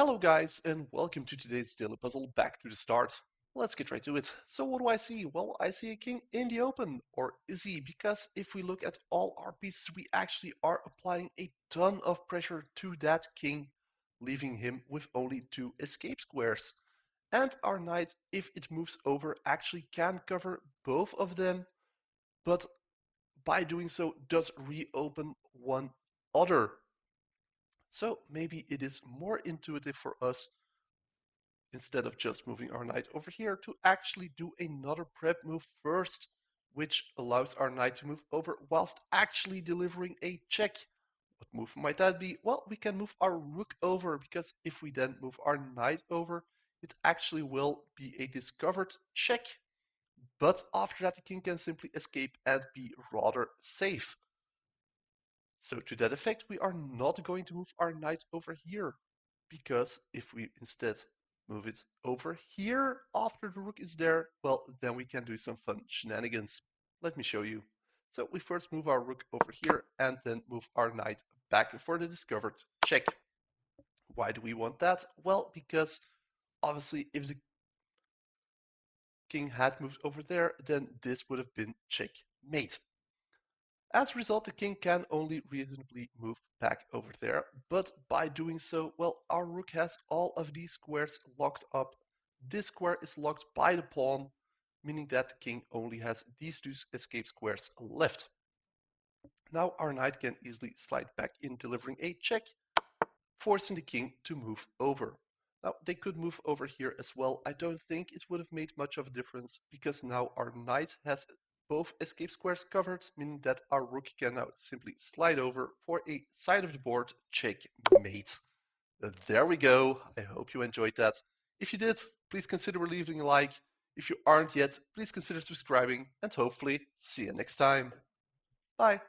Hello guys, and welcome to today's daily puzzle Back to the Start. Let's get right to it. So what do I see? Well, I see a king in the open, or is he? Because if we look at all our pieces, we actually are applying a ton of pressure to that king, leaving him with only two escape squares. And our knight, if it moves over, actually can cover both of them, but by doing so does reopen one other. So maybe it is more intuitive for us, instead of just moving our knight over here, to actually do another prep move first, which allows our knight to move over whilst actually delivering a check. What move might that be? Well, we can move our rook over, because if we then move our knight over, it actually will be a discovered check. But after that, the king can simply escape and be rather safe. So to that effect, we are not going to move our knight over here, because if we instead move it over here after the rook is there, well, then we can do some fun shenanigans. Let me show you. So we first move our rook over here and then move our knight back for the discovered check. Why do we want that? Well, because obviously if the king had moved over there, then this would have been checkmate. As a result, the king can only reasonably move back over there, but by doing so, well, our rook has all of these squares locked up. This square is locked by the pawn, meaning that the king only has these two escape squares left. Now our knight can easily slide back in, delivering a check, forcing the king to move over. Now they could move over here as well. I don't think it would have made much of a difference, because now our knight has both escape squares covered, meaning that our rook can now simply slide over for a side of the board checkmate. There we go. I hope you enjoyed that. If you did, please consider leaving a like. If you aren't yet, please consider subscribing, and hopefully see you next time. Bye.